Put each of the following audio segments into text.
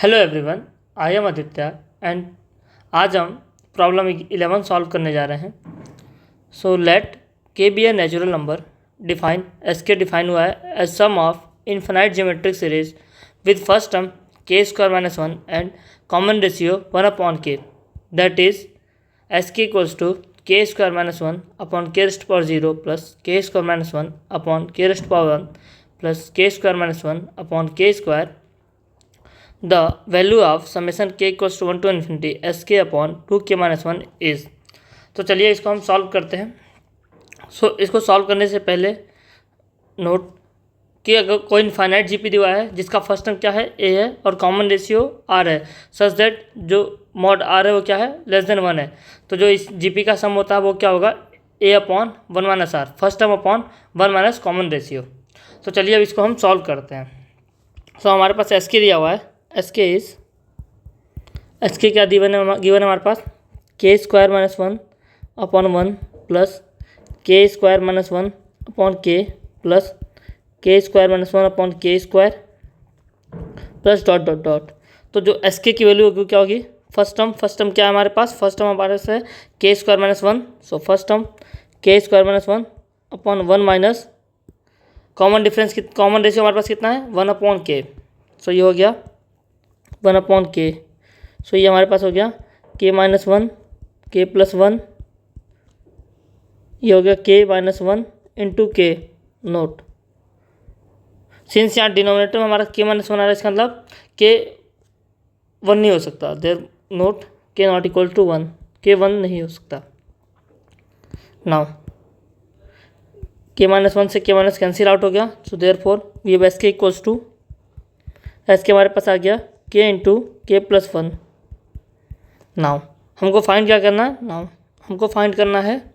Hello everyone, I am Aditya and आज हम problem 11 solve करने जा रहे हैं। So let k be a natural number define S k define हुआ है as sum of infinite geometric series with first term k square minus one and common ratio one upon k, that is S के equals to k square minus one upon k raised power zero plus k square minus one upon k raised power one plus k square minus one upon के square. The value of summation k equals to 1 to infinity s k upon 2k minus 1 is। तो चलिए इसको हम solve करते हैं। इसको solve करने से पहले नोट कि अगर कोई इनफाइनाइट जीपी दिया है जिसका फर्स्ट टर्म क्या है a है और कॉमन रेशियो r है, सच दैट जो मॉड r है वो क्या है लेस देन 1 है, तो जो इस जीपी का सम होता है वो क्या होगा a upon 1 minus R, first term upon 1 minus common ratio. तो चलिए अब इसको हम सॉल्व करते हैं। हमारे पास एस के दिया हुआ है, एस के क्या गिवन है हमारे पास के square minus one upon one plus k square minus one upon के plus k square minus one upon के square plus dot dot dot. तो जो एस के की वैल्यू होगी क्या होगी फर्स्ट टर्म क्या है हमारे पास, फर्स्ट टर्म हमारे पास है k square minus one, so first term k square minus one upon one minus common ratio हमारे पास कितना है 1 अपॉन के, सो ये हो गया 1 अपॉन के। सो ये हमारे पास हो गया के माइनस वन के प्लस वन, ये हो गया के माइनस वन इंटू के नोट। सिंस यहाँ डिनोमिनेटर में हमारा के माइनस वन आ रहा है, इसका मतलब के वन नहीं हो सकता, देयर नोट के नॉट इक्वल टू वन, के वन नहीं हो सकता। नाउ के माइनस वन से के माइनस कैंसिल आउट हो गया, so therefore we have S के इक्वल्स टू एस के हमारे पास आ गया K into K plus one. Now हमको फाइंड क्या करना है, हमको फाइंड करना है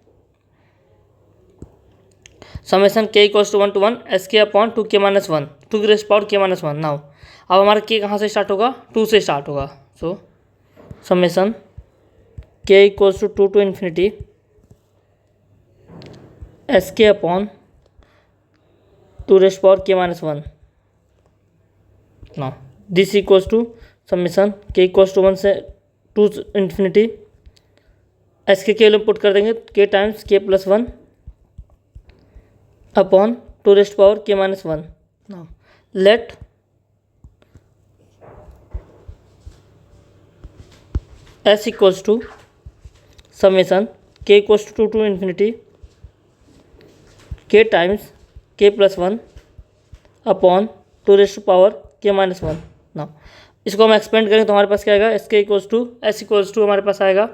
समेशन के इक्वल्स टू 1 to 1 एस के अपॉन 2k माइनस वन, 2 की rest power k minus one. Now अब हमारा के कहाँ से स्टार्ट होगा 2 से स्टार्ट होगा, सो समेशन के equals to 2 to infinity S के upon 2 rest power k minus one. Now this equals to summation के इक्वल्स टू 1 से 2 infinity S k value put कर देंगे k times k plus one upon 2 rest power k minus one. Now let S equals to summation के equals to 2 to infinity k times k plus one upon 2 rest power k minus one. Now इसको हम expand करें तो हमारे पास क्या आएगा S के equals to S equals to हमारे पास आएगा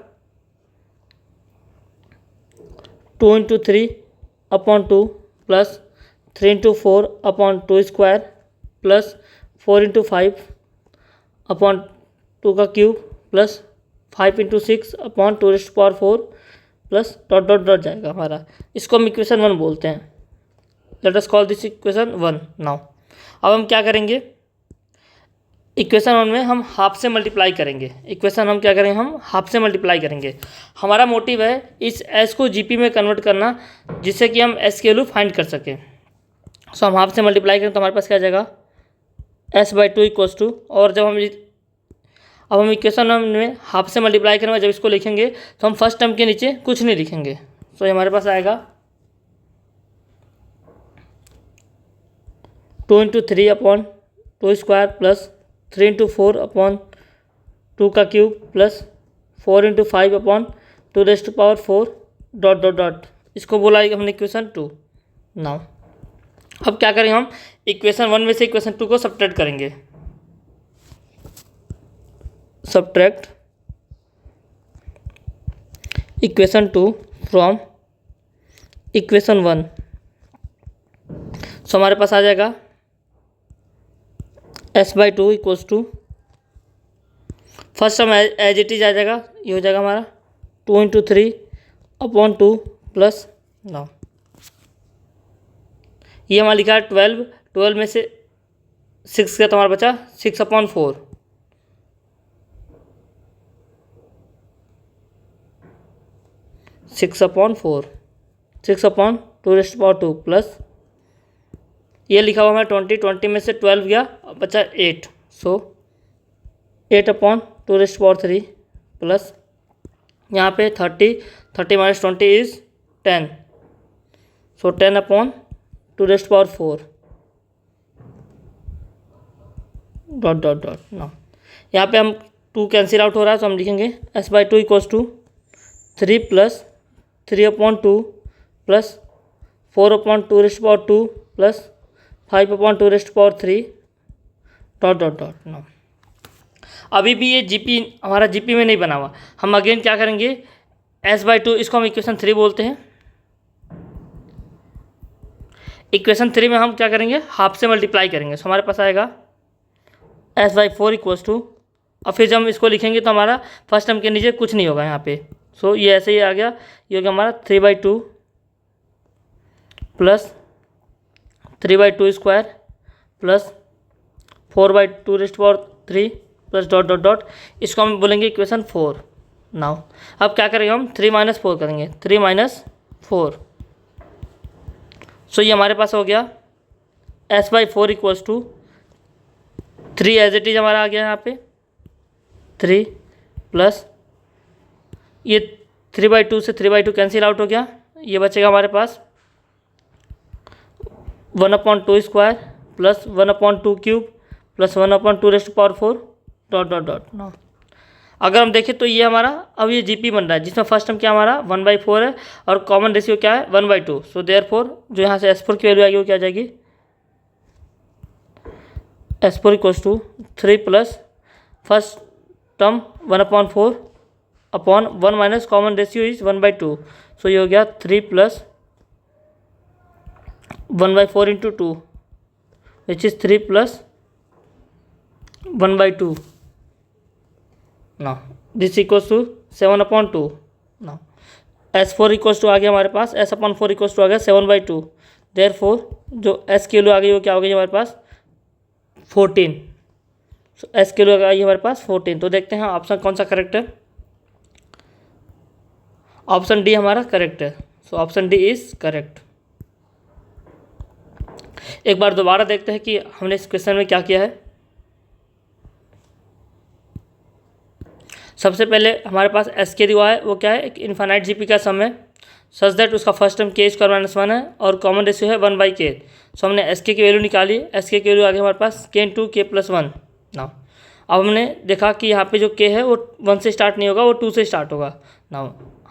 2 into three upon two plus 3 into four upon two square plus 4 into five upon two का cube plus 5 into six upon 2 rest power 4 plus dot dot dot जाएगा हमारा। इसको हम equation 1 बोलते हैं। Let us call this equation 1। Now अब हम क्या करेंगे, इक्वेशन 1 में हम हाफ से मल्टीप्लाई करेंगे। इक्वेशन हम क्या करेंगे, हम हाफ से मल्टीप्लाई करेंगे। हमारा मोटिव है इस एस को जीपी में कन्वर्ट करना, जिससे कि हम एस की वैल्यू फाइंड कर सकें। सो हम हाफ से मल्टीप्लाई करें तो हमारे पास क्या आ जाएगा S by two equals to, और जब हम इक्वेशन 1 में हाफ से मल्टीप्लाई करेंगे, जब इसको लिखेंगे तो हम फर्स्ट टर्म के नीचे कुछ नहीं लिखेंगे। सो हमारे पास आएगा 2 into three upon two square plus 3 into four upon two का cube plus 4 into five upon 2 rest power 4 dot dot dot. इसको बोला हमने इक्वेशन 2। नाउ अब क्या करेंगे, हम इक्वेशन 1 में से इक्वेशन 2 को सब्ट्रैक्ट करेंगे। Subtract equation 2 from equation 1। So हमारे पास आ जाएगा S by two equals to first term as it is आ जाएगा, ये हो जाएगा हमारा 2 into three upon two plus now ये हमारा लिखा है 12 में से 6 का तो हमारा बचा 6 upon 4, 6 upon 4, 6 upon 2 rest power 2 plus ये लिखा हुआ है 20 में से 12 गया बचा 8, सो 8/2⁻³ प्लस यहाँ पे 30 minus 20 is 10, so 10/2⁴ dot dot dot ना। यहाँ पे हम 2 कैंसिल आउट हो रहा है, तो हम लिखेंगे s/2 equals to 3 plus 3/2 plus 4/2⁻² plus 5/2⁻³ dot dot dot ना। अभी भी ये जीपी हमारा जीपी में नहीं बना हुआ, हम अगेन क्या करेंगे, s/2 इसको हम इक्वेशन 3 बोलते हैं। इक्वेशन 3 में हम क्या करेंगे, हाफ से मल्टीप्लाई करेंगे, सो हमारे पास आएगा s/4 इक्वल्स टू, और फिर जब हम इसको लिखेंगे तो हमारा फर्स्ट टर्म के नीचे कुछ नहीं होगा यहाँ पे, सो ये ऐसे ही आ गया, ये हो गया हमारा 3/2 plus 3/2² plus 4/2⁻³ plus dot dot dot, इसको हम बोलेंगे इक्वेशन 4। नाउ अब क्या करेंगे हम, 3 - 4 करेंगे, 3 - 4, सो ये हमारे पास हो गया s/4 equals to 3 as it is हमारा आ गया यहाँ पे 3 प्लस ये 3/2 से 3/2 कैंसिल आउट हो गया, ये बचेगा हमारे पास 1/2² plus 1/2³ plus 1/2⁴ dot dot dot ना। अगर हम देखें तो ये हमारा अब ये जीपी बन रहा है, जिसमें फर्स्ट टर्म क्या हमारा 1/4 है और कॉमन रेशियो क्या है 1/2, सो देयरफॉर जो यहाँ से s4 की वैल्यू आएगी वो क्या आ जाएगी, s4 equals to 3 plus first term 1/4 upon 1 minus common ratio is 1/2, so ये हो गया 3 plus 1/4 into 2 which is 3 plus 1/2 ना, दिस इक्वल्स टू 7/2 ना। s4 इक्वल्स टू आ गया हमारे पास, s/4 इक्वल्स टू आ गया 7/2, देयरफॉर जो s की वैल्यू आ गई वो क्या हो गई हमारे पास 14, सो s की वैल्यू आ गई हमारे पास 14। तो देखते हैं ऑप्शन कौन सा करेक्ट है, ऑप्शन डी हमारा करेक्ट है, so option D is correct. एक बार दोबारा देखते हैं कि हमने इस क्वेश्चन में क्या किया है। सबसे पहले हमारे पास एस के दिया है, वो क्या है, एक इन्फानाइट जीपी का सम है, सच दैट उसका फर्स्ट टर्म k² - 1 है और कॉमन रेशियो है 1/k, सो हमने एस के की वैल्यू निकाली, एस के की वैल्यू आ गई हमारे पास k/k+1 ना। अब हमने देखा कि यहाँ पे जो k है वो 1 से स्टार्ट नहीं होगा, वो 2 से स्टार्ट होगा ना।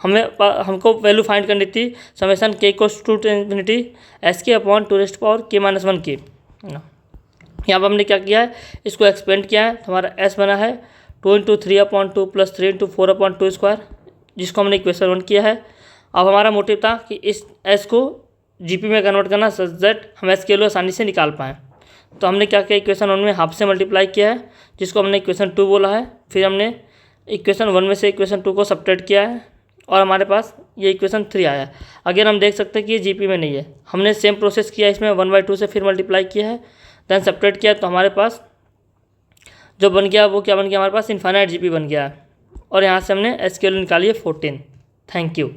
हमको वैल्यू फाइंड करनी थी समेशन k = 2 ∞ s/2⁻k ना। यहाँ पर हमने क्या किया है, इसको एक्सपेंड किया है, तो हमारा s बना है 2 × 3/2 प्लस 3 × 4/2², जिसको हमने इक्वेशन 1 किया है। अब हमारा मोटिव था कि इस s को जीपी में कन्वर्ट करना सच दैट हम s के वैल्यू आसानी से निकाल पाएँ। तो हमने क्या किया, इक्वेशन 1 में हाफ से मल्टीप्लाई किया है, जिसको हमने इक्वेशन 2 बोला है, फिर हमने इक्वेशन 1 में से इक्वेशन 2 को सब्ट्रैक्ट किया है और हमारे पास ये इक्वेशन 3 आया। अगेन हम देख सकते हैं कि ये जीपी में नहीं है, हमने सेम प्रोसेस किया, इसमें 1/2 से फिर मल्टीप्लाई किया है, देन सब्ट्रैक्ट किया, तो हमारे पास जो बन गया वो क्या बन गया, हमारे पास इन्फानाइट जीपी बन गया है। और यहाँ से हमने एस की वैल्यू निकाली है 14। Thank you.